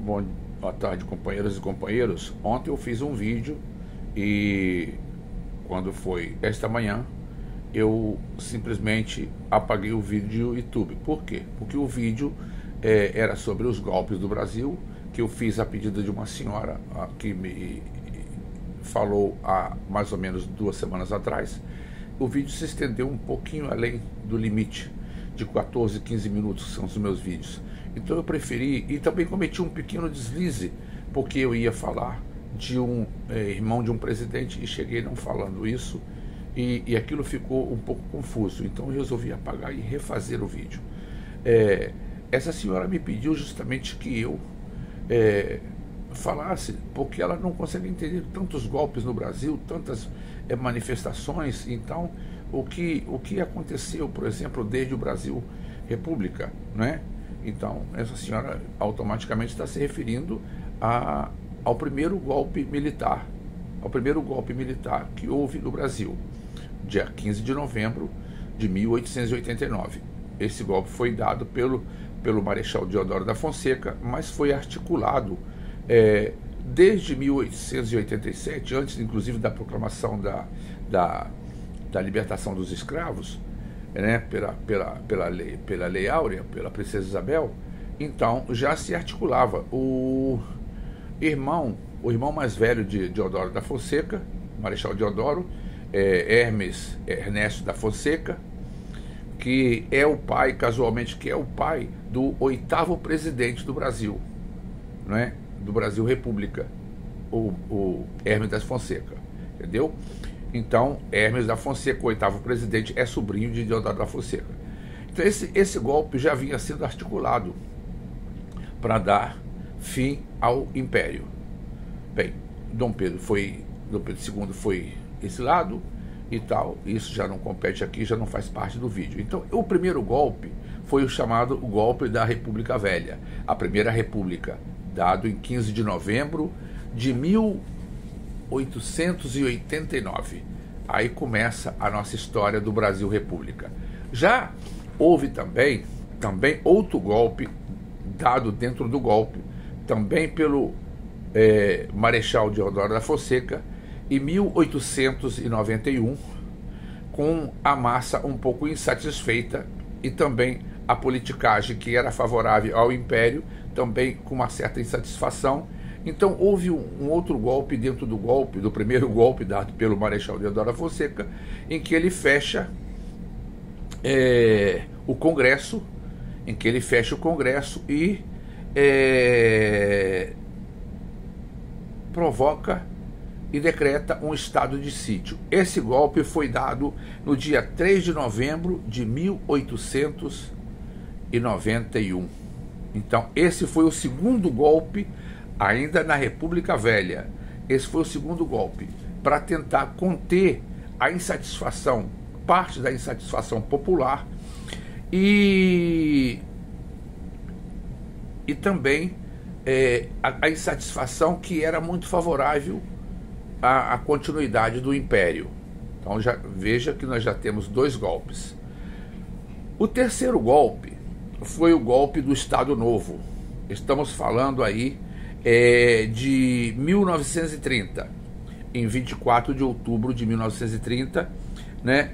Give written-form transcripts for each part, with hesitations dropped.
Boa tarde, companheiras e companheiros. Ontem eu fiz um vídeo e quando foi esta manhã eu simplesmente apaguei o vídeo do YouTube. Por quê? Porque o vídeo era sobre os golpes do Brasil, que eu fiz a pedido de uma senhora que me falou há mais ou menos 2 semanas atrás. O vídeo se estendeu um pouquinho além do limite de 14, 15 minutos, que são os meus vídeos. Então eu preferi, e também cometi um pequeno deslize, porque eu ia falar de um irmão de um presidente e cheguei não falando isso, e aquilo ficou um pouco confuso. Então eu resolvi apagar e refazer o vídeo. Essa senhora me pediu justamente que eu falasse, porque ela não consegue entender tantos golpes no Brasil, tantas manifestações. Então o que aconteceu, por exemplo, desde o Brasil República, né? Então essa senhora automaticamente está se referindo ao primeiro golpe militar, que houve no Brasil, dia 15 de novembro de 1889. Esse golpe foi dado pelo Marechal Deodoro da Fonseca, mas foi articulado desde 1887, antes inclusive da proclamação da libertação dos escravos, né, pela Lei Áurea, pela Princesa Isabel. Então já se articulava. O irmão mais velho de Deodoro da Fonseca, Marechal Deodoro, Hermes Ernesto da Fonseca, que é o pai, casualmente, que é o pai do 8º presidente do Brasil, né, do Brasil República, o Hermes da Fonseca, entendeu? Então, Hermes da Fonseca, o 8º presidente, é sobrinho de Deodoro da Fonseca. Então, esse golpe já vinha sendo articulado para dar fim ao Império. Bem, Dom Pedro II foi exilado e tal. Isso já não compete aqui, já não faz parte do vídeo. Então, o primeiro golpe foi o chamado golpe da República Velha, a Primeira República, dado em 15 de novembro de 1889. Aí começa a nossa história do Brasil República. Já houve também outro golpe dado dentro do golpe, também pelo Marechal Deodoro da Fonseca, em 1891, com a massa um pouco insatisfeita e também a politicagem que era favorável ao Império, também com uma certa insatisfação. Então houve um outro golpe dentro do primeiro golpe dado pelo Marechal Deodoro da Fonseca, em que ele fecha o Congresso, e provoca e decreta um estado de sítio. Esse golpe foi dado no dia 3 de novembro de 1891. Então esse foi o segundo golpe, ainda na República Velha. Esse foi o segundo golpe, para tentar conter a insatisfação, parte da insatisfação popular, e também a insatisfação que era muito favorável à continuidade do Império. Então veja que nós já temos 2 golpes. O terceiro golpe foi o golpe do Estado Novo. Estamos falando aí de 1930, em 24 de outubro de 1930, né?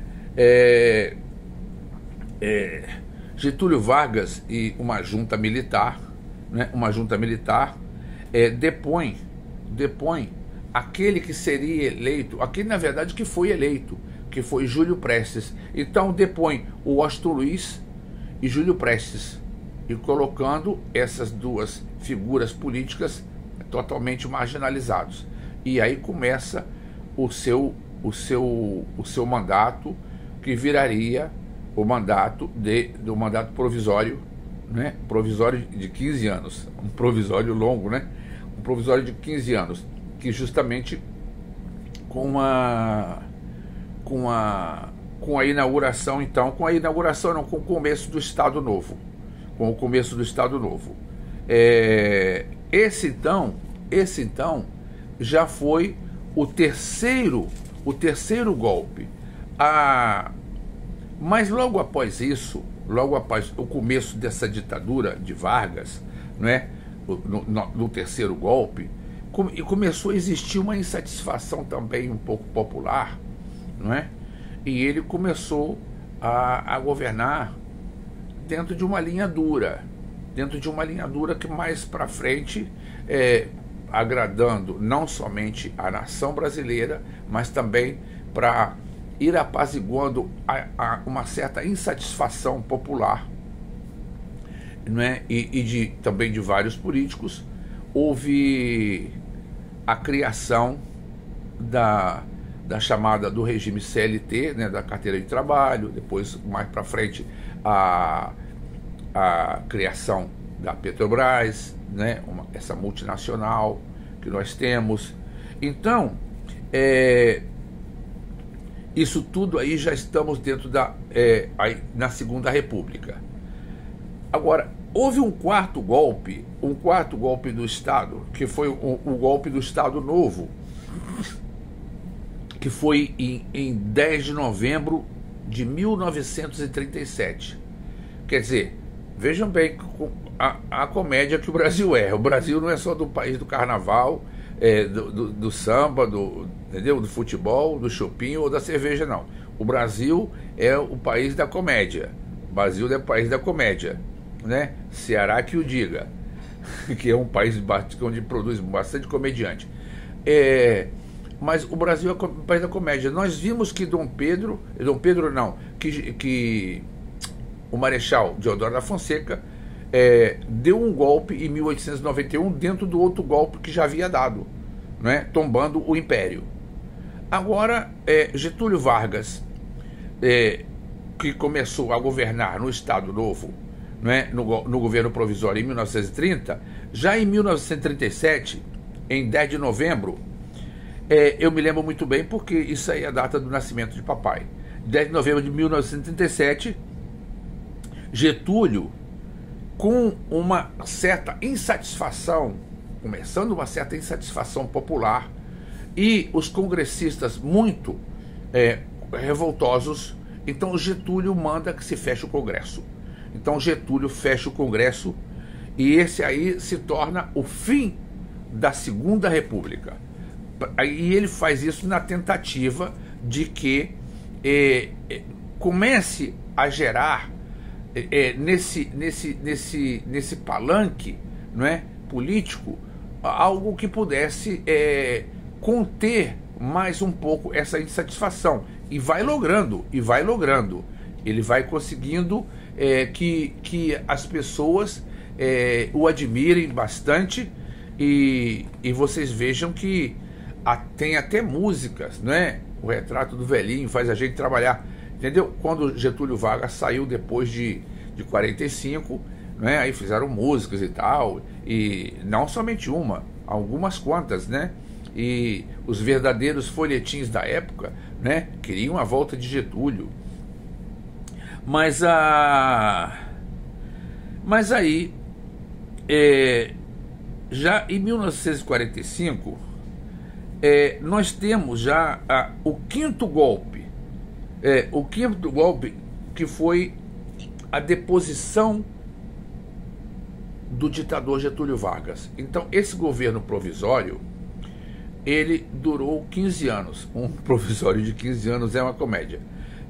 Getúlio Vargas e uma junta militar, né? Depõe aquele que seria eleito, aquele na verdade que foi eleito, que foi Júlio Prestes. Então depõe o Washington Luiz e Júlio Prestes, e colocando essas duas figuras políticas totalmente marginalizados. E aí começa o seu mandato, que viraria o mandato do mandato provisório, né? Provisório de 15 anos, um provisório longo, né? Um provisório de 15 anos, que justamente com a inauguração, então, com o começo do Estado Novo, esse então já foi o terceiro golpe. Mas logo após isso, logo após o começo dessa ditadura de Vargas, né, no terceiro golpe, e começou a existir uma insatisfação também um pouco popular, não é? E ele começou a governar dentro de uma linha dura, que mais para frente, agradando não somente a nação brasileira, mas também para ir apaziguando uma certa insatisfação popular, não é? Também de vários políticos. Houve a criação da chamada do regime CLT, né, da carteira de trabalho, depois mais para frente a criação da Petrobras, né, essa multinacional que nós temos. Então, isso tudo aí já estamos dentro na Segunda República. Agora, houve um quarto golpe do Estado, que foi o golpe do Estado Novo, que foi em 10 de novembro de 1937. Quer dizer, vejam bem a comédia que o Brasil é. O Brasil não é só do país do carnaval, do samba, entendeu? Do futebol, do shopping ou da cerveja, não. O Brasil é o país da comédia. O Brasil é o país da comédia, né? Ceará que o diga, que é um país onde produz bastante comediante. Mas o Brasil é o país da comédia. Nós vimos que que o Marechal Deodoro da Fonseca deu um golpe em 1891 dentro do outro golpe que já havia dado, né, tombando o Império. Agora, Getúlio Vargas, que começou a governar no Estado Novo, né, no governo provisório em 1930, já em 1937, em 10 de novembro, eu me lembro muito bem porque isso aí é a data do nascimento de papai. 10 de novembro de 1937, Getúlio, com uma certa insatisfação, começando uma certa insatisfação popular, e os congressistas muito revoltosos, então Getúlio manda que se feche o Congresso. Então Getúlio fecha o Congresso e esse aí se torna o fim da Segunda República. E ele faz isso na tentativa de que comece a gerar nesse palanque, não é, político, algo que pudesse conter mais um pouco essa insatisfação. E vai logrando. Ele vai conseguindo que as pessoas o admirem bastante e vocês vejam que tem até músicas, não é? O Retrato do Velhinho faz a gente trabalhar, entendeu? Quando Getúlio Vargas saiu depois de 45, né? Aí fizeram músicas e tal, e não somente uma, algumas quantas, né? E os verdadeiros folhetins da época, né, queriam a volta de Getúlio. Mas aí, já em 1945, nós temos já o quinto golpe. O quinto golpe, que foi a deposição do ditador Getúlio Vargas. Então, esse governo provisório, ele durou 15 anos. Um provisório de 15 anos é uma comédia.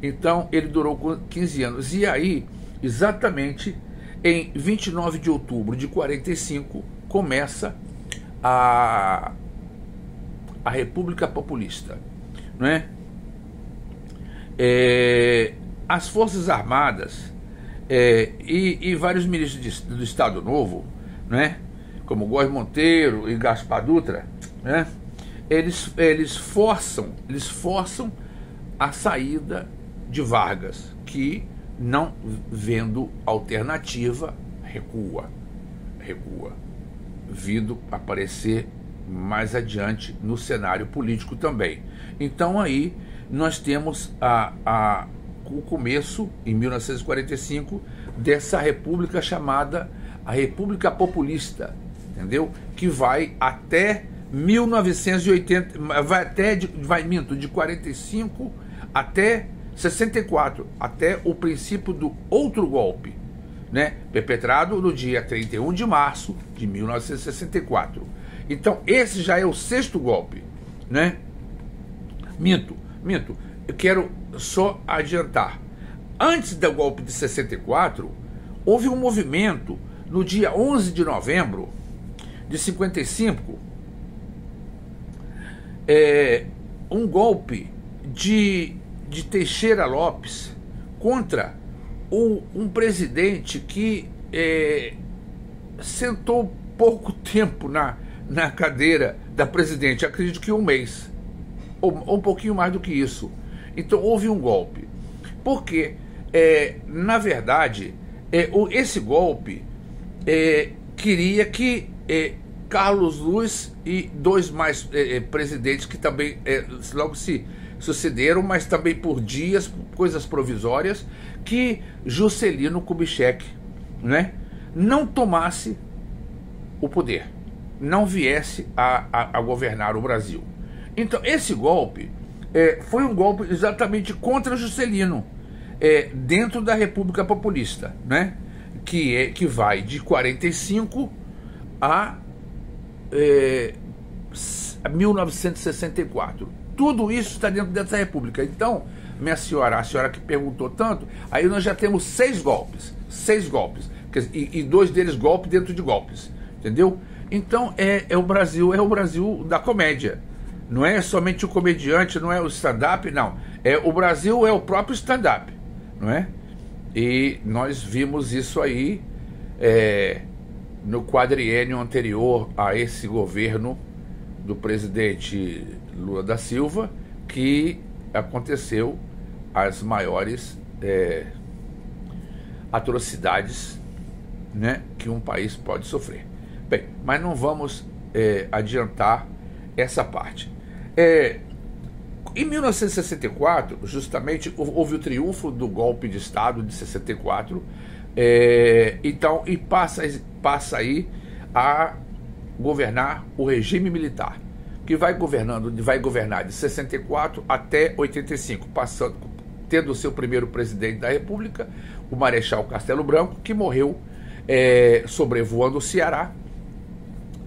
Então, ele durou 15 anos. E aí, exatamente em 29 de outubro de 45, começa a República Populista, não é? As Forças Armadas e vários ministros do Estado Novo, não é? Como Góes Monteiro e Gaspar Dutra, né? Eles forçam a saída de Vargas, que, não vendo alternativa, recua, vindo aparecer mais adiante no cenário político também. Então aí nós temos o começo, em 1945, dessa república chamada a República Populista, entendeu? Que vai até 1980, de 45 até 64, até o princípio do outro golpe, né? Perpetrado no dia 31 de março de 1964. Então, esse já é o 6º golpe, né? Minto. Eu quero só adiantar. Antes do golpe de 64, houve um movimento no dia 11 de novembro de 55, um golpe de Teixeira Lopes contra um presidente que sentou pouco tempo na cadeira da presidente, acredito que um mês, ou um pouquinho mais do que isso. Então houve um golpe, porque na verdade esse golpe queria que Carlos Luz e dois mais presidentes que também logo se sucederam, mas também por dias, coisas provisórias, que Juscelino Kubitschek, né, não tomasse o poder, não viesse a governar o Brasil. Então esse golpe foi um golpe exatamente contra Juscelino, dentro da República Populista, né, que vai de 45 a 1964. Tudo isso está dentro dessa república. Então, minha senhora, a senhora que perguntou tanto, aí nós já temos 6 golpes. 6 golpes. E 2 deles golpe dentro de golpes. Entendeu? Então, o Brasil da comédia. Não é somente o comediante, não é o stand-up, não. O Brasil é o próprio stand-up. Não é? E nós vimos isso aí no quadriênio anterior a esse governo do presidente Lula da Silva, que aconteceu as maiores atrocidades, né, que um país pode sofrer. Bem, mas não vamos adiantar essa parte. Em 1964, justamente, houve o triunfo do golpe de Estado de 64, então, e passa aí a governar o regime militar, que vai governar de 64 até 85, tendo o seu primeiro presidente da República, o Marechal Castelo Branco, que morreu sobrevoando o Ceará.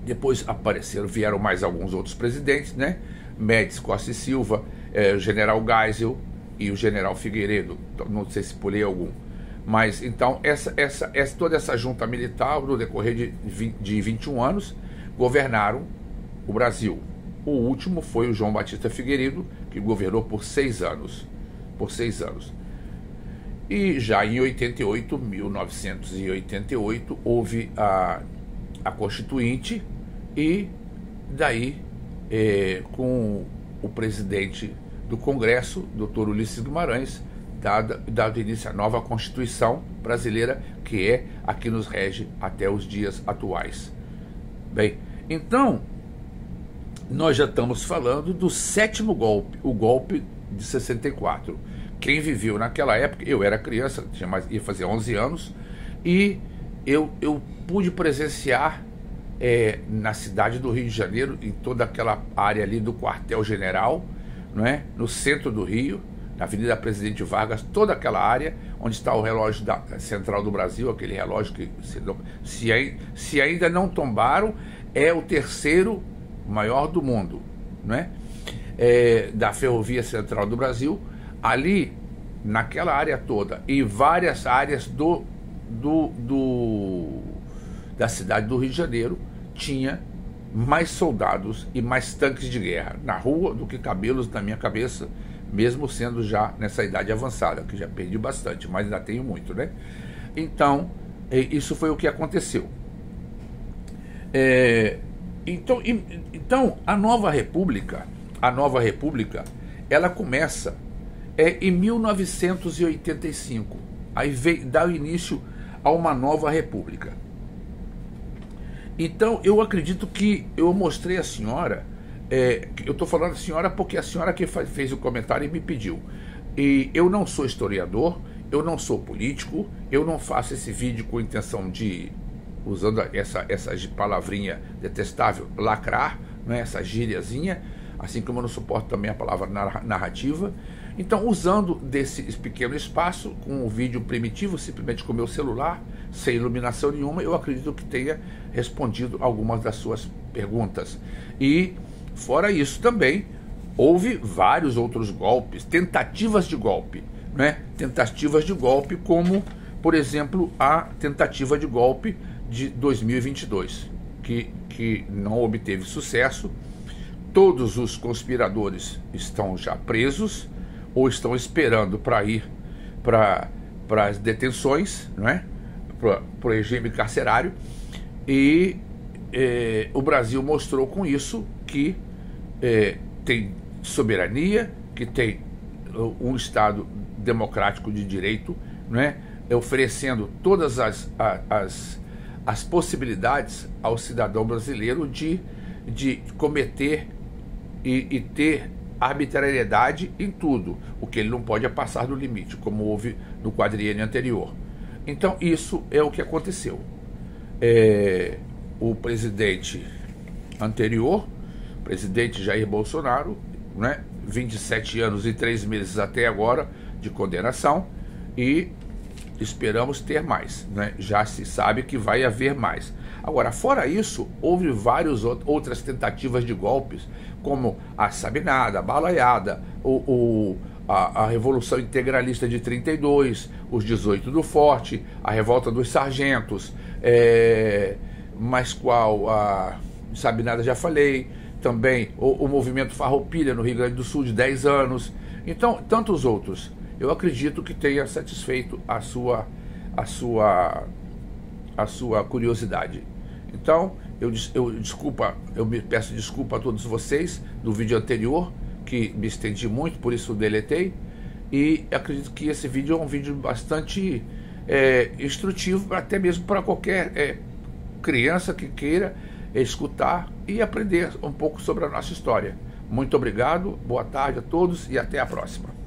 Depois vieram mais alguns outros presidentes, né? Médici Costa e Silva, o general Geisel e o general Figueiredo, não sei se pulei algum. Mas então toda essa junta militar, no decorrer de 21 anos, governaram o Brasil. O último foi o João Batista Figueiredo, que governou por 6 anos. E já em 1988, houve a Constituinte, e daí, com o presidente do Congresso, Dr. Ulisses Guimarães, dado início à nova Constituição brasileira, que é a que nos rege até os dias atuais. Bem, então, nós já estamos falando do 7º golpe, o golpe de 64. Quem viveu naquela época, eu era criança, ia fazer 11 anos, e eu pude presenciar na cidade do Rio de Janeiro, em toda aquela área ali do quartel-general, não é? No centro do Rio, na Avenida Presidente Vargas, toda aquela área onde está o relógio da Central do Brasil, aquele relógio que, se ainda não tombaram, é o 3º maior do mundo, né? Da Ferrovia Central do Brasil. Ali, naquela área toda, e várias áreas da cidade do Rio de Janeiro, tinha mais soldados e mais tanques de guerra na rua do que cabelos na minha cabeça, mesmo sendo já nessa idade avançada, que já perdi bastante, mas ainda tenho muito, né? Então, isso foi o que aconteceu. Então, a nova república, ela começa em 1985. Aí dá o início a uma nova república. Então, eu acredito que eu mostrei a senhora, eu estou falando a senhora porque a senhora que fez o comentário e me pediu. E eu não sou historiador, eu não sou político, eu não faço esse vídeo com intenção de, usando essa palavrinha detestável, lacrar, né, essa gíriazinha, assim como eu não suporto também a palavra narrativa. Então, usando desse pequeno espaço, com um vídeo primitivo, simplesmente com o meu celular, sem iluminação nenhuma, eu acredito que tenha respondido algumas das suas perguntas. E, fora isso também, houve vários outros golpes, tentativas de golpe, né? Tentativas de golpe, como, por exemplo, a tentativa de golpe de 2022, que não obteve sucesso. Todos os conspiradores estão já presos ou estão esperando para ir para as detenções, né? Para o regime carcerário. E o Brasil mostrou com isso que tem soberania, que tem um Estado democrático de direito, né? Oferecendo todas as possibilidades ao cidadão brasileiro de cometer e ter arbitrariedade em tudo. O que ele não pode é passar do limite, como houve no quadriênio anterior. Então isso é o que aconteceu. O presidente anterior, presidente Jair Bolsonaro, né, 27 anos e 3 meses até agora de condenação, e esperamos ter mais, né? Já se sabe que vai haver mais. Agora, fora isso, houve várias outras tentativas de golpes, como a Sabinada, a Balaiada, a Revolução Integralista de 32, os 18 do Forte, a Revolta dos Sargentos, mas qual? A Sabinada já falei, também o movimento Farroupilha no Rio Grande do Sul de 10 anos, então tantos outros. Eu acredito que tenha satisfeito a sua curiosidade. Então, eu me peço desculpa a todos vocês do vídeo anterior, que me estendi muito, por isso deletei. E acredito que esse vídeo é um vídeo bastante instrutivo, até mesmo para qualquer criança que queira escutar e aprender um pouco sobre a nossa história. Muito obrigado, boa tarde a todos e até a próxima.